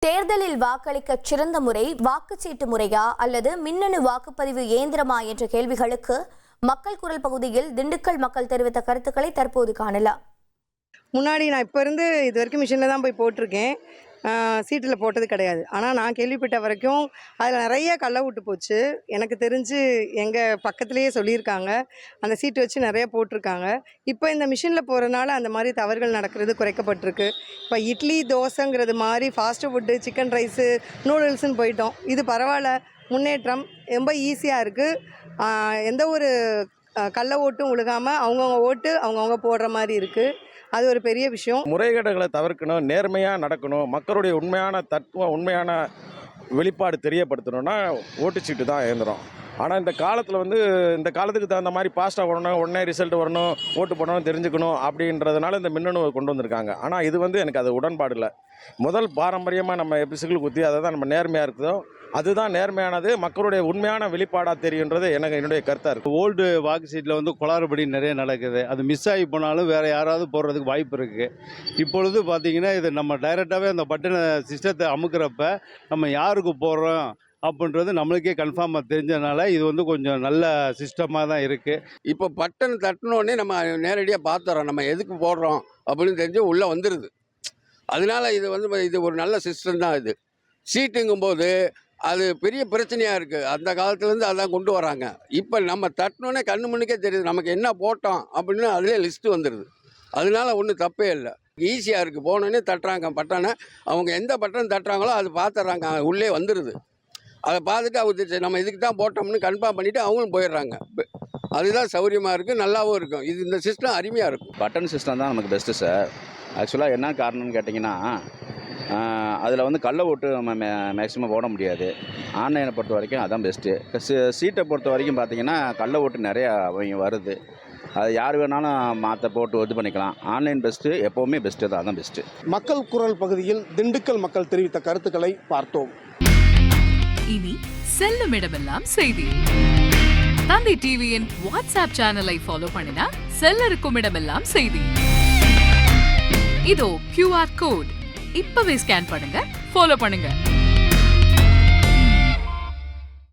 தேர்தலில் வாக்களிக்க சிறந்த முறை வாக்குச்சீட்டு முறையா அல்லது மின்னணு வாக்குப்பதிவு இயந்திரமா என்ற கேள்விகளுக்கு மக்கள் குரல் பகுதியில் திண்டுக்கல் மக்கள் தெரிவித்த கருத்துக்களை தற்போது காணலாம். முன்னாடி நான் இப்போ இருந்து இது வரைக்கும் மிஷினில் தான் போய் போட்டிருக்கேன், சீட்டில் போட்டது கிடையாது. ஆனால் நான் கேள்விப்பட்ட வரைக்கும் அதில் நிறைய கள்ள விட்டு போச்சு. எனக்கு தெரிஞ்சு எங்கள் பக்கத்துலேயே சொல்லியிருக்காங்க, அந்த சீட்டு வச்சு நிறைய போட்டிருக்காங்க. இப்போ இந்த மிஷினில் போகிறதுனால அந்த மாதிரி தவறுகள் நடக்கிறது குறைக்கப்பட்டிருக்கு. இப்போ இட்லி தோசைங்கிறது மாதிரி ஃபாஸ்ட் ஃபுட்டு, சிக்கன் ரைஸு, நூடுல்ஸுன்னு போயிட்டோம். இது பரவாயில்ல, முன்னேற்றம் ரொம்ப ஈஸியாக இருக்குது. எந்த ஒரு கள்ள ஓட்டும் விழுகாமல் அவங்கவுங்க ஓட்டு அவங்கவுங்க போடுற மாதிரி இருக்குது. அது ஒரு பெரிய விஷயம். முறைகேடுகளை தவிர்க்கணும், நேர்மையாக நடக்கணும், மக்களுடைய உண்மையான தத்துவம், உண்மையான வெளிப்பாடு தெரியப்படுத்தணும்னா ஓட்டுச்சீட்டு தான் இயந்திரம். ஆனால் இந்த காலத்தில் இந்த காலத்துக்கு தகுந்த மாதிரி ஃபாஸ்ட்டாக வரணும், உடனே ரிசல்ட் வரணும், ஓட்டு போடணும், தெரிஞ்சுக்கணும் அப்படின்றதுனால இந்த மின்னணு கொண்டு வந்திருக்காங்க. ஆனால் இது எனக்கு அது உடன்பாடு இல்லை. முதல் பாரம்பரியமாக நம்ம பிசுகள் குத்தி அதை தான் நம்ம நேர்மையாக இருக்குதோ அதுதான் நேர்மையானது, மக்களுடைய உண்மையான வெளிப்பாடாக தெரியுன்றது என்னுடைய கருத்தாக இருக்குது. ஓல்டு வாக்கு சீட்டில் குளறுபடி நிறைய நடக்குது. அது மிஸ் ஆகி போனாலும் வேறு யாராவது போடுறதுக்கு வாய்ப்பு இருக்குது. இப்பொழுது பார்த்திங்கன்னா இது நம்ம டைரெக்டாகவே அந்த பட்டனை சிஸ்டத்தை அமுக்கிறப்ப நம்ம யாருக்கு போடுறோம் அப்படின்றது நம்மளுக்கே கன்ஃபார்மாக தெரிஞ்சதுனால இது கொஞ்சம் நல்ல சிஸ்டமாக தான் இருக்குது. இப்போ பட்டன் தட்டினோடனே நம்ம நேரடியாக பார்த்துறோம், நம்ம எதுக்கு போடுறோம் அப்படின்னு தெரிஞ்சு உள்ளே வந்துடுது. அதனால இது ஒரு நல்ல சிஸ்டம் தான். இது சீட்டுங்கும்போது அது பெரிய பிரச்சனையாக இருக்குது. அந்த காலத்துலேருந்து அதான் கொண்டு வராங்க. இப்போ நம்ம தட்டினோடனே கண்ணு முன்னுக்கே தெரியுது நமக்கு என்ன போட்டோம் அப்படின்னு அதிலே லிஸ்ட்டு வந்துடுது. அதனால ஒன்றும் தப்பே இல்லை, ஈஸியாக இருக்குது. போனோடனே தட்டுறாங்க பட்டனை, அவங்க எந்த பட்டன் தட்டுறாங்களோ அது பார்த்துட்றாங்க, உள்ளே வந்துடுது. அதை பார்த்துட்டு அவங்க நம்ம இதுக்கு தான் போட்டோம்னு கன்ஃபார்ம் பண்ணிவிட்டு அவங்களும் போயிடுறாங்க. அதுதான் சௌகரியமாக இருக்குது, நல்லாவும் இருக்கும். இந்த சிஸ்டம் அருமையாக இருக்கும். பட்டன் சிஸ்டம் தான் நமக்கு பெஸ்ட்டு சார். ஆக்சுவலாக என்ன காரணம்னு கேட்டிங்கன்னா, அதில் கள்ள ஓட்டு நம்ம மேக்ஸிமம் போட முடியாது. ஆன்லைனை பொறுத்த வரைக்கும் அதுதான் பெஸ்ட்டு. சீட்டை பொறுத்த வரைக்கும் பார்த்திங்கன்னா கள்ள ஓட்டு நிறையா வருது. அது யார் வேணாலும் போட்டு இது பண்ணிக்கலாம். ஆன்லைன் பெஸ்ட்டு, எப்போவுமே பெஸ்ட்டு தான், அதான் பெஸ்ட்டு. மக்கள் குரல் பகுதியில் திண்டுக்கல் மக்கள் தெரிவித்த கருத்துக்களை பார்த்தோம். இனி செல்லும் இடமெல்லாம் செய்தி. தந்தை டிவியின் வாட்ஸ்அப் சேனலை ஃபாலோ பண்ணினா செல்ல இருக்கும் இடமெல்லாம் செய்தி. இதோ QR கோட், இப்பவே ஸ்கேன் பண்ணுங்க, ஃபாலோ பண்ணுங்க.